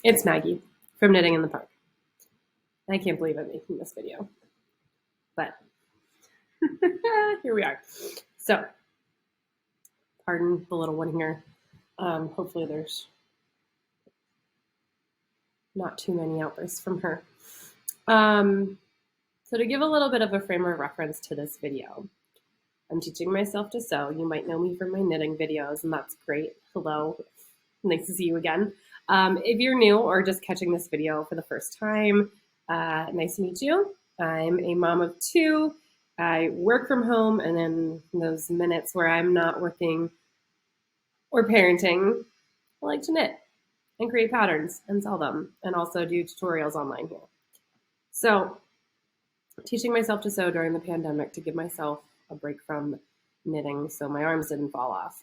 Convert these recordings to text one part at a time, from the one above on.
It's Maggie from Knitting in the Park. I can't believe I'm making this video, but here we are. So, pardon the little one here. Hopefully there's not too many outbursts from her. So to give a little bit of a frame of reference to this video, I'm teaching myself to sew. You might know me from my knitting videos, and that's great. Hello, nice to see you again. If you're new or just catching this video for the first time, nice to meet you. I'm a mom of two. I work from home, and in those minutes where I'm not working or parenting, I like to knit and create patterns and sell them, and also do tutorials online here. So, teaching myself to sew during the pandemic to give myself a break from knitting so my arms didn't fall off.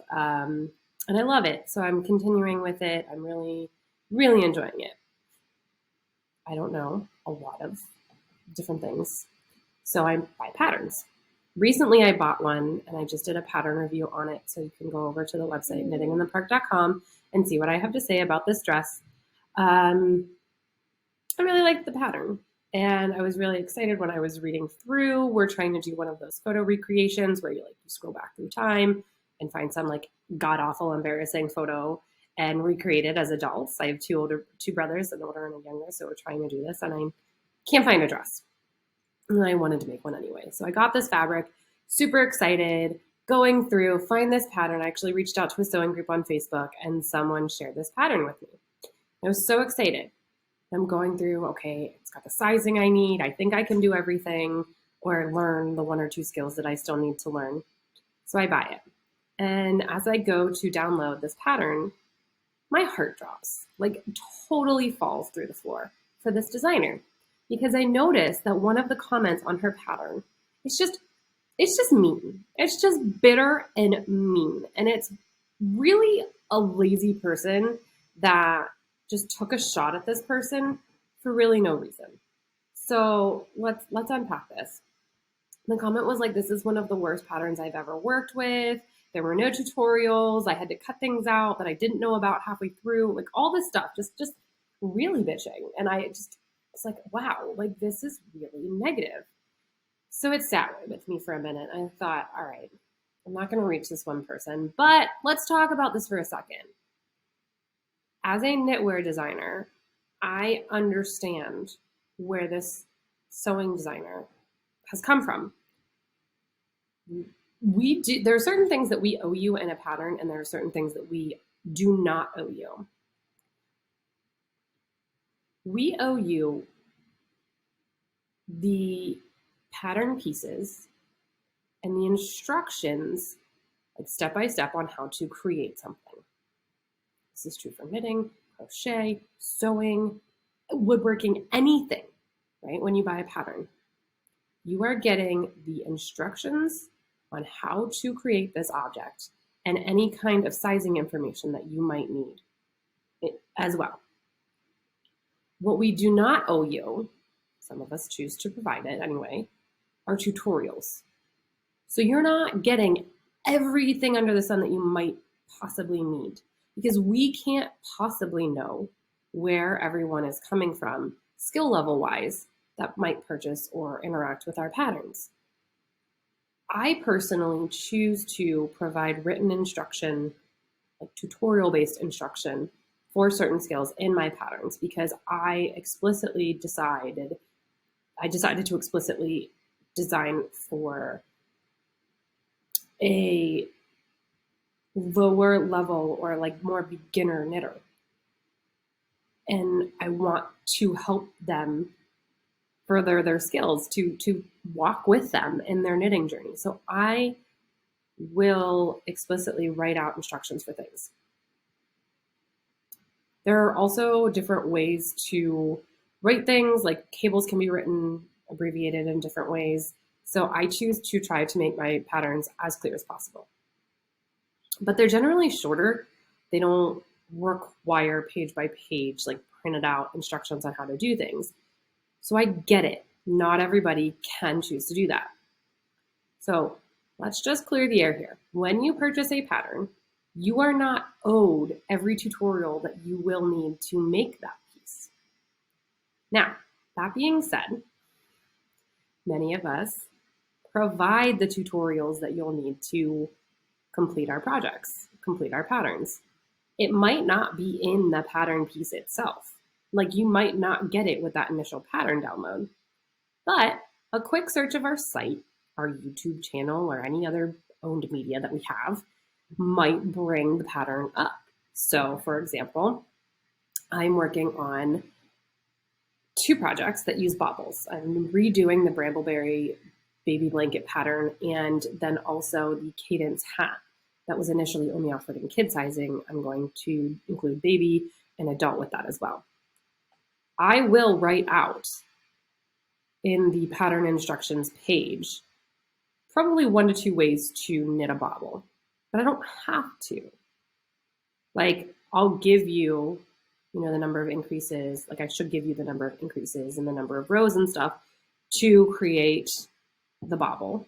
And I love it. So I'm continuing with it. I'm really, really enjoying it. I don't know a lot of different things. So I buy patterns. Recently I bought one and I just did a pattern review on it. So you can go over to the website knittinginthepark.com and see what I have to say about this dress. I really liked the pattern. And I was really excited when I was reading through. We're trying to do one of those photo recreations where you scroll back through time and find some god-awful, embarrassing photo and recreate it as adults. I have two brothers, an older and a younger, so we're trying to do this, and I can't find a dress. And I wanted to make one anyway. So I got this fabric, super excited, going through, find this pattern. I actually reached out to a sewing group on Facebook, and someone shared this pattern with me. I was so excited. I'm going through, okay, it's got the sizing I need. I think I can do everything or learn the one or two skills that I still need to learn. So I buy it. And as I go to download this pattern, my heart drops, totally falls through the floor for this designer, because I noticed that one of the comments on her pattern, it's just mean. It's just bitter and mean. And it's really a lazy person that just took a shot at this person for really no reason. So let's unpack this. The comment was this is one of the worst patterns I've ever worked with. There were no tutorials. I had to cut things out that I didn't know about halfway through, all this stuff, just really bitching. And it's wow, this is really negative. So it sat with me for a minute. I thought, all right, I'm not going to reach this one person, but let's talk about this for a second. As a knitwear designer, I understand where this sewing designer has come from. There are certain things that we owe you in a pattern, and there are certain things that we do not owe you. We owe you the pattern pieces and the instructions, step by step, on how to create something. This is true for knitting, crochet, sewing, woodworking, anything, right? When you buy a pattern, you are getting the instructions on how to create this object and any kind of sizing information that you might need as well. What we do not owe you, some of us choose to provide it anyway, are tutorials. So you're not getting everything under the sun that you might possibly need, because we can't possibly know where everyone is coming from skill level wise that might purchase or interact with our patterns. I personally choose to provide written instruction, tutorial-based instruction for certain skills in my patterns, because I decided to explicitly design for a lower level or more beginner knitter. And I want to help them further their skills, to walk with them in their knitting journey. So I will explicitly write out instructions for things. There are also different ways to write things, cables can be written abbreviated in different ways. So I choose to try to make my patterns as clear as possible. But they're generally shorter. They don't require page by page, printed out instructions on how to do things. So I get it. Not everybody can choose to do that. So let's just clear the air here. When you purchase a pattern, you are not owed every tutorial that you will need to make that piece. Now, that being said, many of us provide the tutorials that you'll need to complete our projects, complete our patterns. It might not be in the pattern piece itself. Like you might not get it with that initial pattern download. But a quick search of our site, our YouTube channel, or any other owned media that we have might bring the pattern up. So, for example, I'm working on 2 projects that use baubles. I'm redoing the Brambleberry baby blanket pattern and then also the Cadence hat that was initially only offered in kid sizing. I'm going to include baby and adult with that as well. I will write out in the pattern instructions page probably 1 to 2 ways to knit a bauble, but I don't have to. Like I'll give you, the number of increases, like I should give you the number of increases and the number of rows and stuff to create the bauble.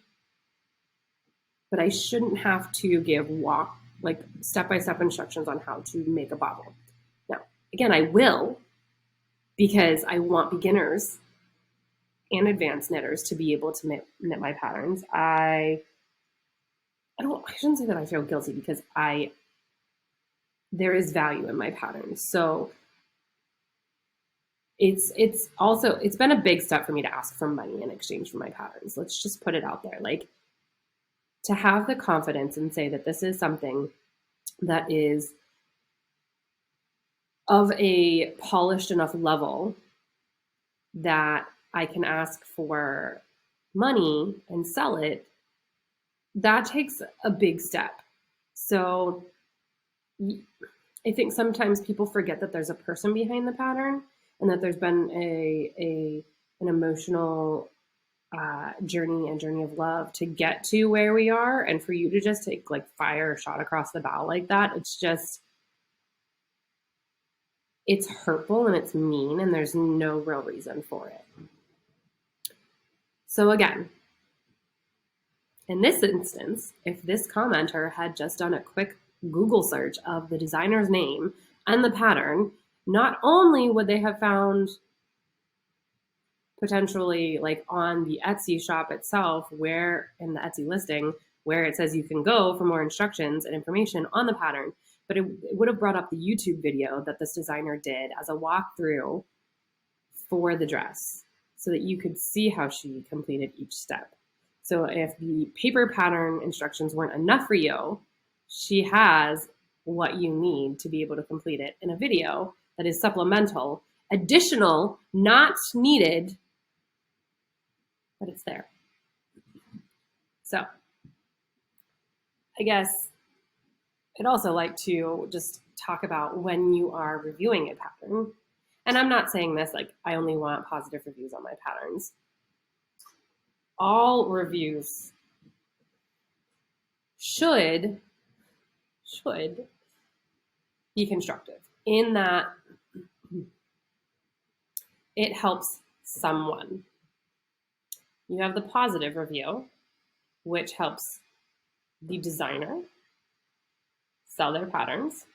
But I shouldn't have to give step-by-step instructions on how to make a bauble. Now, again, I will, because I want beginners and advanced knitters to be able to knit my patterns. I shouldn't say that I feel guilty because there is value in my patterns. So it's been a big step for me to ask for money in exchange for my patterns. Let's just put it out there. Like to have the confidence and say that this is something that is of a polished enough level that I can ask for money and sell it, that takes a big step. So I think sometimes people forget that there's a person behind the pattern and that there's been an emotional journey of love to get to where we are. And for you to just take fire shot across the bow like that, it's hurtful and it's mean and there's no real reason for it. So again, in this instance, if this commenter had just done a quick Google search of the designer's name and the pattern, not only would they have found potentially on the Etsy shop itself, where in the Etsy listing, where it says you can go for more instructions and information on the pattern, but it would have brought up the YouTube video that this designer did as a walkthrough for the dress so that you could see how she completed each step. So if the paper pattern instructions weren't enough for you, she has what you need to be able to complete it in a video that is supplemental, additional, not needed, but it's there. So I guess I'd also like to just talk about when you are reviewing a pattern. And I'm not saying this I only want positive reviews on my patterns. All reviews should be constructive in that it helps someone. You have the positive review, which helps the designer sell their patterns.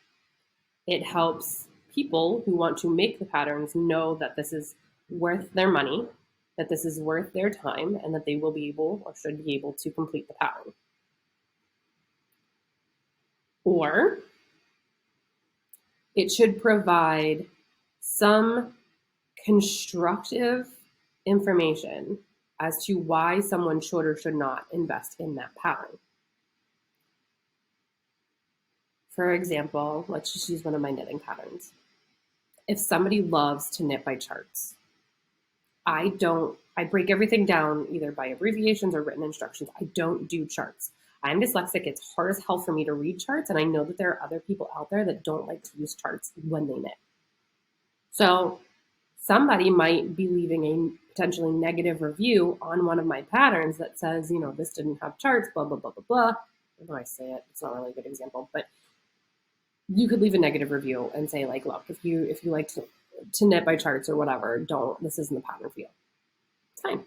It helps people who want to make the patterns know that this is worth their money, that this is worth their time, and that they will be able or should be able to complete the pattern. Or it should provide some constructive information as to why someone should or should not invest in that pattern. For example, let's just use one of my knitting patterns. If somebody loves to knit by charts, I break everything down either by abbreviations or written instructions. I don't do charts. I'm dyslexic. It's hard as hell for me to read charts. And I know that there are other people out there that don't like to use charts when they knit. So somebody might be leaving a potentially negative review on one of my patterns that says, this didn't have charts, blah, blah, blah, blah, blah. How do I say it? It's not really a good example, but you could leave a negative review and say look, if you like to knit by charts or whatever, this isn't the pattern for you. It's fine.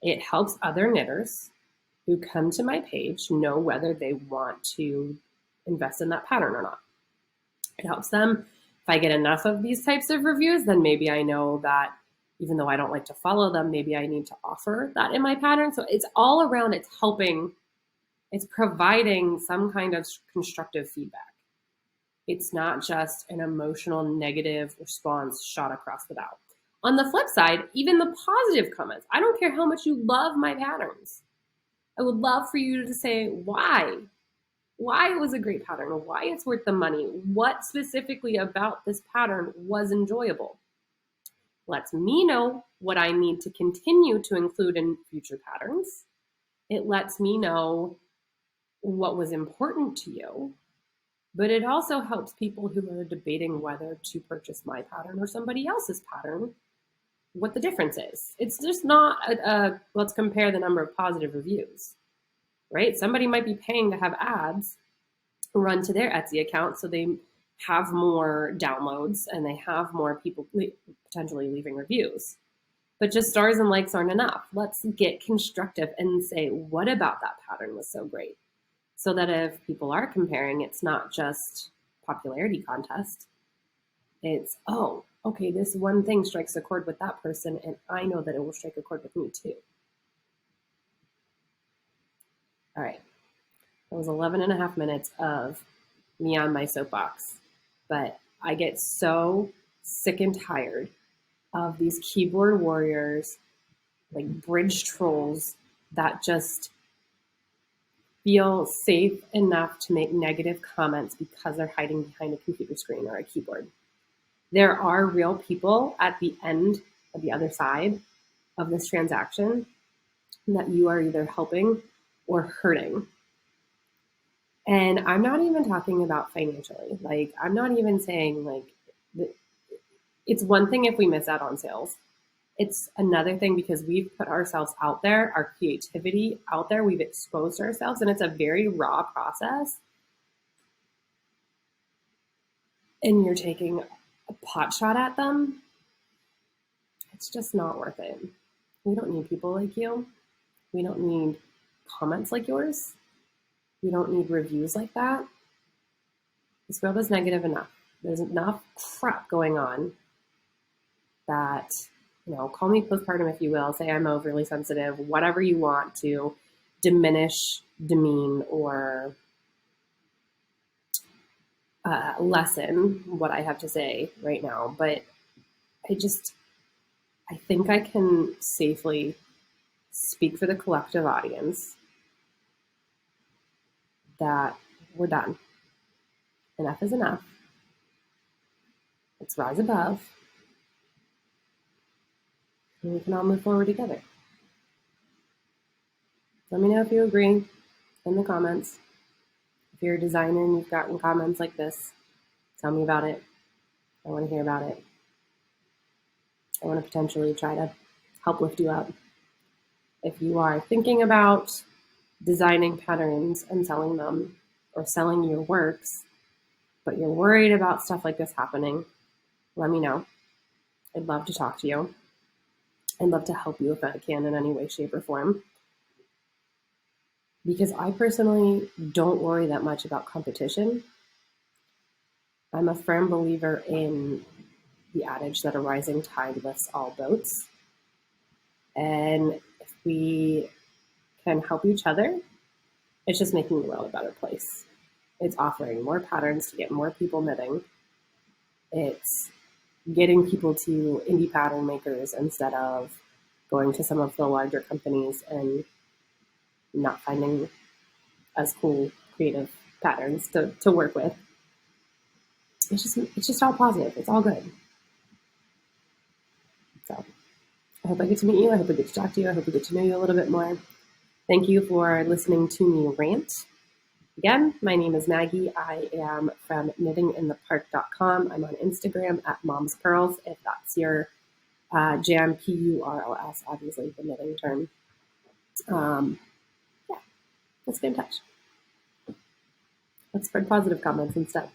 It helps other knitters who come to my page know whether they want to invest in that pattern or not. It helps them. If I get enough of these types of reviews, then maybe I know that even though I don't like to follow them, maybe I need to offer that in my pattern. So it's all around, it's helping, it's providing some kind of constructive feedback. It's not just an emotional negative response shot across the bow. On the flip side, even the positive comments, I don't care how much you love my patterns. I would love for you to say why it was a great pattern, why it's worth the money, what specifically about this pattern was enjoyable. Lets me know what I need to continue to include in future patterns. It lets me know what was important to you, but it also helps people who are debating whether to purchase my pattern or somebody else's pattern, what the difference is. It's just not let's compare the number of positive reviews, right? Somebody might be paying to have ads run to their Etsy account so they have more downloads and they have more people potentially leaving reviews. But just stars and likes aren't enough. Let's get constructive and say, what about that pattern was so great? So that if people are comparing, it's not just popularity contest. It's, oh, okay, this one thing strikes a chord with that person, and I know that it will strike a chord with me too. All right. That was 11 and a half minutes of me on my soapbox. But I get so sick and tired of these keyboard warriors, like bridge trolls that just feel safe enough to make negative comments because they're hiding behind a computer screen or a keyboard. There are real people at the end, at the other side of this transaction that you are either helping or hurting. And I'm not even talking about financially. Like, I'm not even saying like, it's one thing if we miss out on sales. It's another thing because we've put ourselves out there, our creativity out there, we've exposed ourselves, and it's a very raw process. And you're taking a pot shot at them. It's just not worth it. We don't need people like you. We don't need comments like yours. We don't need reviews like that. This world is negative enough. There's enough crap going on that, you know, call me postpartum if you will, say I'm overly sensitive, whatever you want to diminish, demean, or lessen what I have to say right now. But I think I can safely speak for the collective audience that we're done. Enough is enough. Let's rise above. And we can all move forward together. Let me know if you agree in the comments. If you're a designer and you've gotten comments like this, tell me about it. I want to hear about it. I want to potentially try to help lift you up. If you are thinking about designing patterns and selling them or selling your works, but you're worried about stuff like this happening, let me know. I'd love to talk to you. I'd love to help you if I can in any way, shape, or form. Because I personally don't worry that much about competition. I'm a firm believer in the adage that a rising tide lifts all boats. And if we can help each other, it's just making the world a better place. It's offering more patterns to get more people knitting. It's getting people to indie pattern makers instead of going to some of the larger companies and not finding as cool creative patterns to work with. It's just all positive. It's all good. So I hope I get to meet you. I hope I get to talk to you. I hope I get to know you a little bit more. Thank you for listening to me rant. Again, my name is Maggie. I am from knittinginthepark.com. I'm on Instagram at momspearls, if that's your jam, PURLS, obviously the knitting term. Yeah, let's get in touch. Let's spread positive comments instead.